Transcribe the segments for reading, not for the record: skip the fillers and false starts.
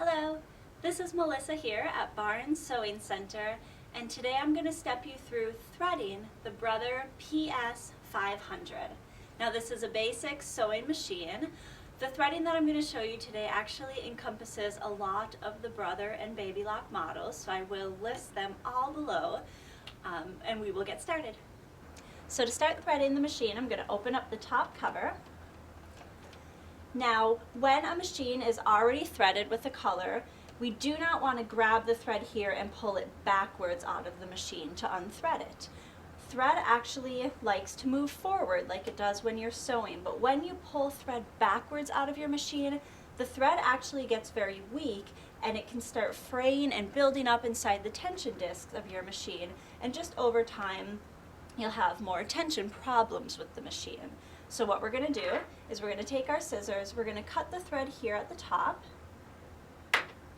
Hello, this is Melissa here at Barnes Sewing Center, and today I'm going to step you through threading the Brother PS500. Now this is a basic sewing machine. The threading that I'm going to show you today actually encompasses a lot of the Brother and Baby Lock models, so I will list them all below, and we will get started. So to start threading the machine, I'm going to open up the top cover. Now, when a machine is already threaded with a color, we do not want to grab the thread here and pull it backwards out of the machine to unthread it. Thread actually likes to move forward like it does when you're sewing, but when you pull thread backwards out of your machine, the thread actually gets very weak and it can start fraying and building up inside the tension discs of your machine, and just over time you'll have more tension problems with the machine. So what we're going to do is we're going to take our scissors, we're going to cut the thread here at the top,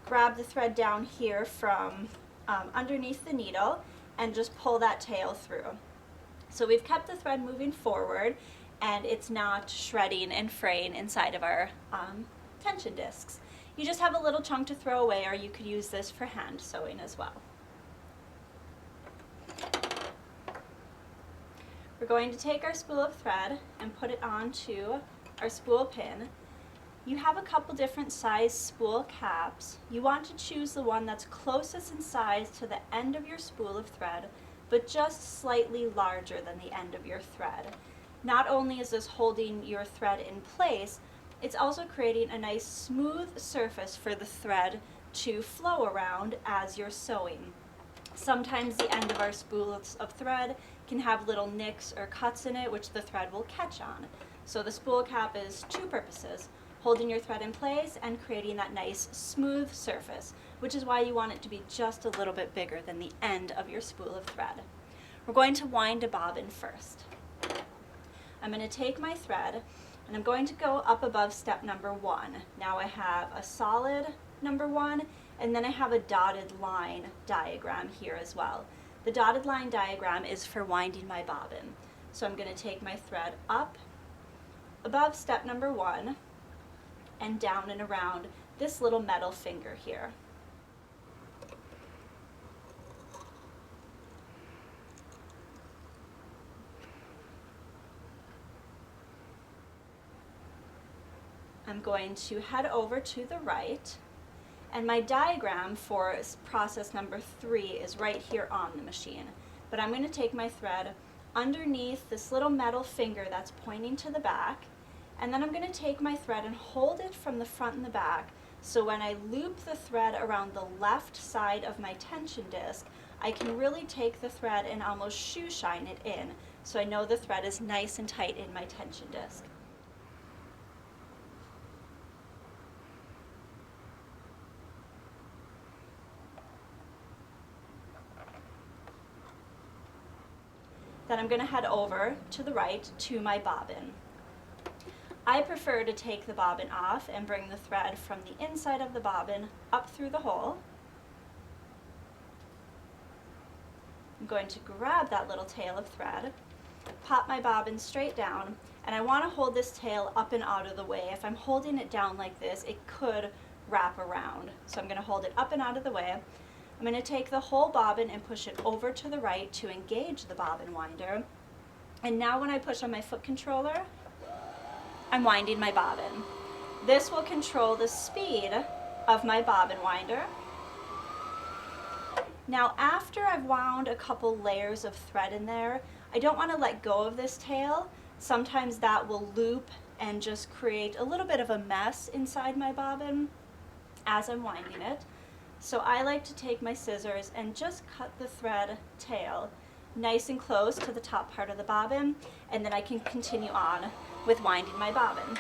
grab the thread down here from underneath the needle, and just pull that tail through. So we've kept the thread moving forward and it's not shredding and fraying inside of our tension discs. You just have a little chunk to throw away, or you could use this for hand sewing as well. We're going to take our spool of thread and put it onto our spool pin. You have a couple different size spool caps. You want to choose the one that's closest in size to the end of your spool of thread, but just slightly larger than the end of your thread. Not only is this holding your thread in place, it's also creating a nice smooth surface for the thread to flow around as you're sewing. Sometimes the end of our spools of thread can have little nicks or cuts in it which the thread will catch on. So the spool cap is two purposes: holding your thread in place and creating that nice smooth surface, which is why you want it to be just a little bit bigger than the end of your spool of thread. We're going to wind a bobbin first. I'm going to take my thread and I'm going to go up above step number 1. Now I have a solid number 1, and then I have a dotted line diagram here as well. The dotted line diagram is for winding my bobbin. So I'm going to take my thread up above step number 1 and down and around this little metal finger here. I'm going to head over to the right, and my diagram for process number 3 is right here on the machine. But I'm going to take my thread underneath this little metal finger that's pointing to the back, and then I'm going to take my thread and hold it from the front and the back, so when I loop the thread around the left side of my tension disc, I can really take the thread and almost shoe shine it in, so I know the thread is nice and tight in my tension disc. Then I'm going to head over to the right to my bobbin. I prefer to take the bobbin off and bring the thread from the inside of the bobbin up through the hole. I'm going to grab that little tail of thread, pop my bobbin straight down, and I want to hold this tail up and out of the way. If I'm holding it down like this, it could wrap around. So I'm going to hold it up and out of the way. I'm going to take the whole bobbin and push it over to the right to engage the bobbin winder. And now when I push on my foot controller, I'm winding my bobbin. This will control the speed of my bobbin winder. Now after I've wound a couple layers of thread in there, I don't want to let go of this tail. Sometimes that will loop and just create a little bit of a mess inside my bobbin as I'm winding it. So I like to take my scissors and just cut the thread tail nice and close to the top part of the bobbin, and then I can continue on with winding my bobbin.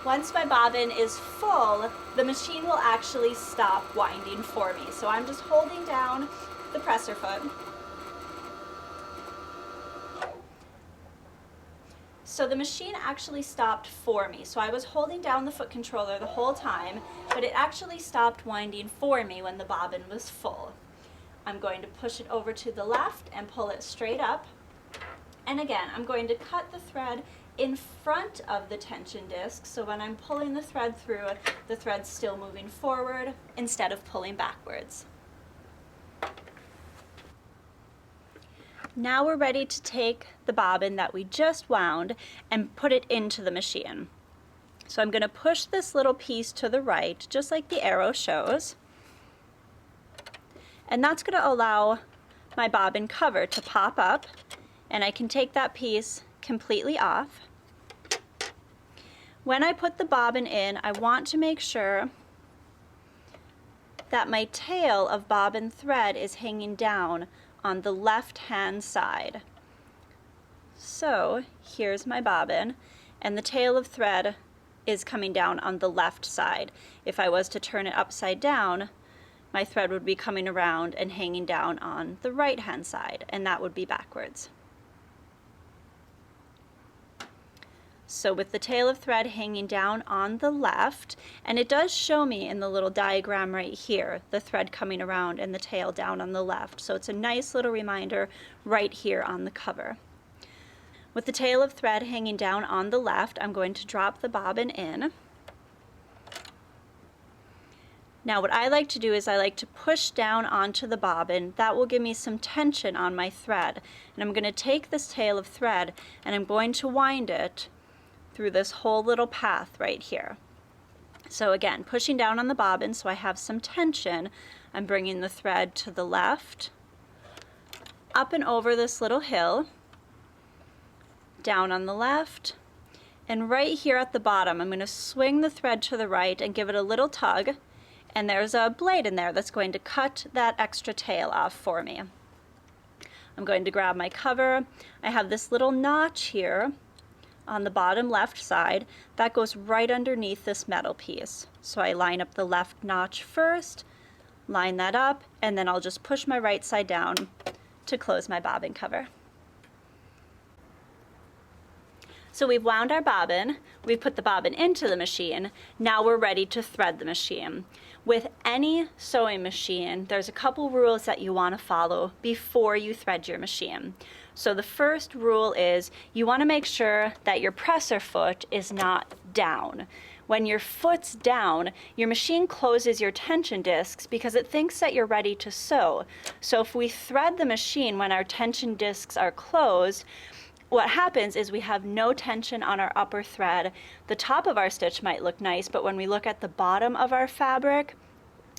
Once my bobbin is full, the machine will actually stop winding for me. So I'm just holding down the presser foot. So the machine actually stopped for me. So I was holding down the foot controller the whole time, but it actually stopped winding for me when the bobbin was full. I'm going to push it over to the left and pull it straight up. And again, I'm going to cut the thread in front of the tension disc, so when I'm pulling the thread through, the thread's still moving forward instead of pulling backwards. Now we're ready to take the bobbin that we just wound and put it into the machine. So I'm going to push this little piece to the right, just like the arrow shows. And that's going to allow my bobbin cover to pop up, and I can take that piece completely off. When I put the bobbin in, I want to make sure that my tail of bobbin thread is hanging down on the left-hand side. So here's my bobbin, and the tail of thread is coming down on the left side. If I was to turn it upside down, my thread would be coming around and hanging down on the right-hand side, and that would be backwards. So with the tail of thread hanging down on the left, and it does show me in the little diagram right here, the thread coming around and the tail down on the left. So it's a nice little reminder right here on the cover. With the tail of thread hanging down on the left, I'm going to drop the bobbin in. Now what I like to do is I like to push down onto the bobbin. That will give me some tension on my thread. And I'm going to take this tail of thread and I'm going to wind it through this whole little path right here. So again, pushing down on the bobbin so I have some tension, I'm bringing the thread to the left, up and over this little hill, down on the left, and right here at the bottom I'm going to swing the thread to the right and give it a little tug, and there's a blade in there that's going to cut that extra tail off for me. I'm going to grab my cover. I have this little notch here on the bottom left side that goes right underneath this metal piece. So I line up the left notch first, line that up, and then I'll just push my right side down to close my bobbin cover. So we've wound our bobbin, we've put the bobbin into the machine, now we're ready to thread the machine. With any sewing machine, there's a couple rules that you want to follow before you thread your machine. So the first rule is you want to make sure that your presser foot is not down. When your foot's down, your machine closes your tension discs because it thinks that you're ready to sew. So if we thread the machine when our tension discs are closed, what happens is we have no tension on our upper thread. The top of our stitch might look nice, but when we look at the bottom of our fabric,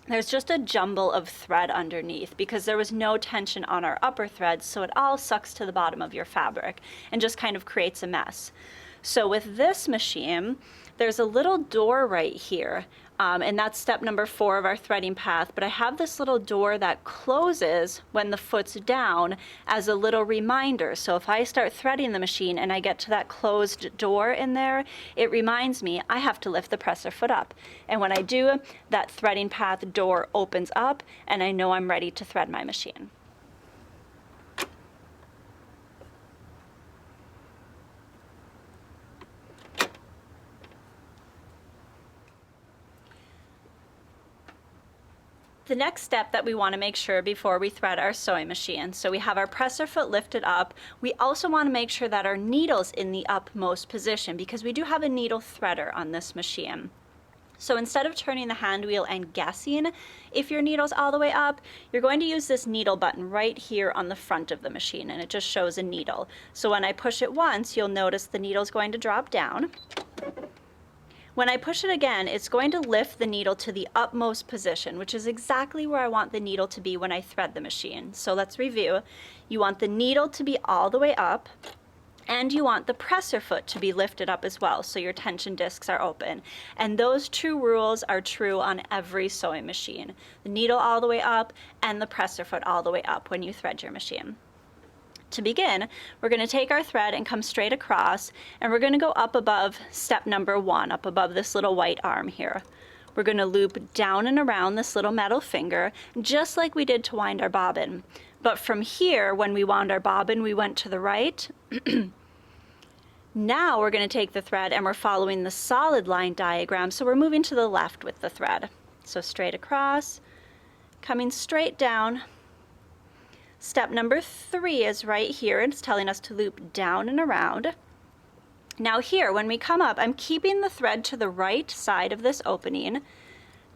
there's just a jumble of thread underneath because there was no tension on our upper thread, so it all sucks to the bottom of your fabric and just kind of creates a mess. So with this machine, there's a little door right here, and that's step number 4 of our threading path, but I have this little door that closes when the foot's down as a little reminder. So if I start threading the machine and I get to that closed door in there, it reminds me I have to lift the presser foot up. And when I do, that threading path door opens up and I know I'm ready to thread my machine. The next step that we want to make sure before we thread our sewing machine, so we have our presser foot lifted up, we also want to make sure that our needle's in the upmost position because we do have a needle threader on this machine. So instead of turning the hand wheel and guessing if your needle's all the way up, you're going to use this needle button right here on the front of the machine, and it just shows a needle. So when I push it once, you'll notice the needle's going to drop down. When I push it again, it's going to lift the needle to the upmost position, which is exactly where I want the needle to be when I thread the machine. So let's review. You want the needle to be all the way up, and you want the presser foot to be lifted up as well, so your tension discs are open. And those two rules are true on every sewing machine. The needle all the way up and the presser foot all the way up when you thread your machine. To begin, we're going to take our thread and come straight across, and we're going to go up above step number 1, up above this little white arm here. We're going to loop down and around this little metal finger, just like we did to wind our bobbin. But from here, when we wound our bobbin, we went to the right. Now we're going to take the thread and we're following the solid line diagram, so we're moving to the left with the thread. So straight across, coming straight down. Step number 3 is right here. It's telling us to loop down and around. Now here, when we come up, I'm keeping the thread to the right side of this opening,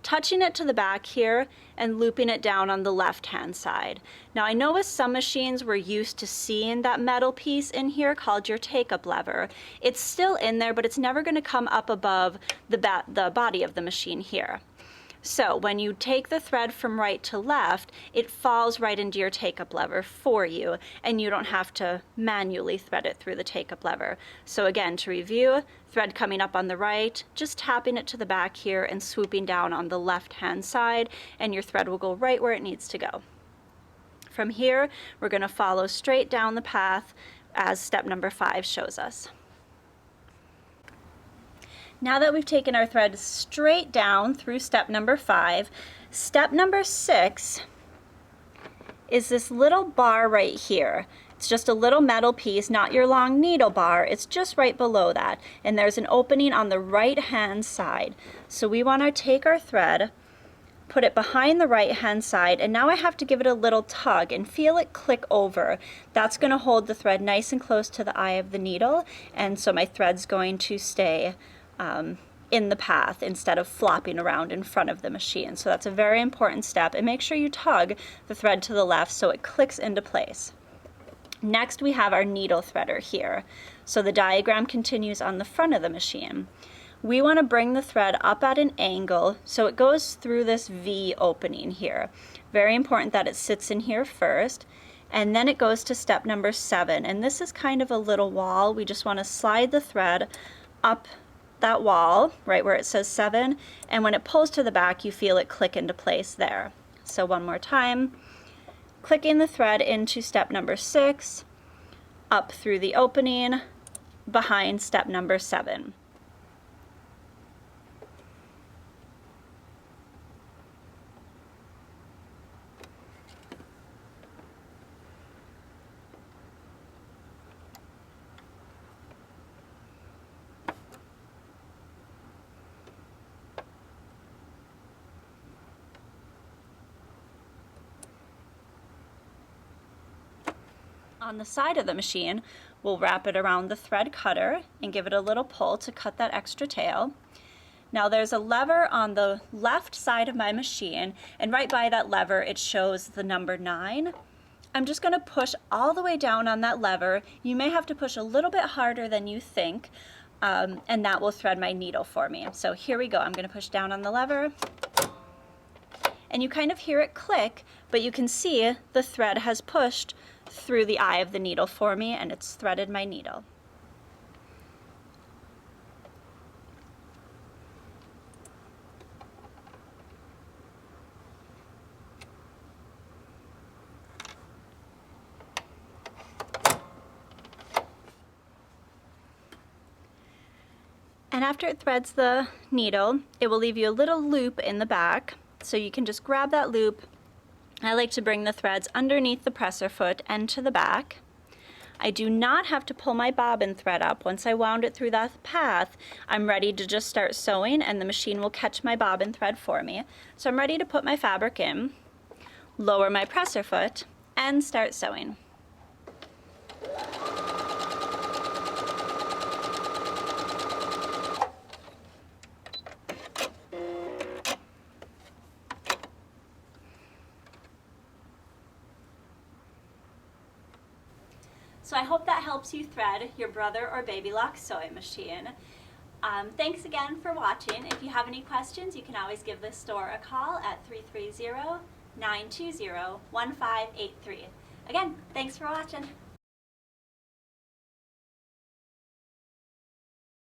touching it to the back here, and looping it down on the left-hand side. Now I know with some machines we're used to seeing that metal piece in here called your take-up lever. It's still in there, but it's never going to come up above the body of the machine here. So when you take the thread from right to left, it falls right into your take-up lever for you, and you don't have to manually thread it through the take-up lever. So again, to review, thread coming up on the right, just tapping it to the back here and swooping down on the left-hand side, and your thread will go right where it needs to go. From here, we're going to follow straight down the path as step number 5 shows us. Now that we've taken our thread straight down through step number 5, step number 6 is this little bar right here. It's just a little metal piece, not your long needle bar. It's just right below that. And there's an opening on the right-hand side. So we want to take our thread, put it behind the right-hand side, and now I have to give it a little tug and feel it click over. That's going to hold the thread nice and close to the eye of the needle, and so my thread's going to stay in the path instead of flopping around in front of the machine. So that's a very important step, and make sure you tug the thread to the left so it clicks into place. Next we have our needle threader here. So the diagram continues on the front of the machine. We want to bring the thread up at an angle so it goes through this V opening here. Very important that it sits in here first, and then it goes to step number 7, and this is kind of a little wall. We just want to slide the thread up that wall right where it says 7, and when it pulls to the back you feel it click into place there. So one more time, clicking the thread into step number 6, up through the opening, behind step number 7. On the side of the machine, we'll wrap it around the thread cutter and give it a little pull to cut that extra tail. Now there's a lever on the left side of my machine, and right by that lever it shows the number 9. I'm just going to push all the way down on that lever. You may have to push a little bit harder than you think, and that will thread my needle for me. So here we go. I'm going to push down on the lever, and you kind of hear it click, but you can see the thread has pushed through the eye of the needle for me, and it's threaded my needle. And after it threads the needle, it will leave you a little loop in the back, so you can just grab that loop. I like to bring the threads underneath the presser foot and to the back. I do not have to pull my bobbin thread up. Once I wound it through that path, I'm ready to just start sewing, and the machine will catch my bobbin thread for me. So I'm ready to put my fabric in, lower my presser foot, and start sewing. So I hope that helps you thread your Brother or Baby Lock sewing machine. Thanks again for watching. If you have any questions, you can always give this store a call at 330-920-1583. Again, thanks for watching.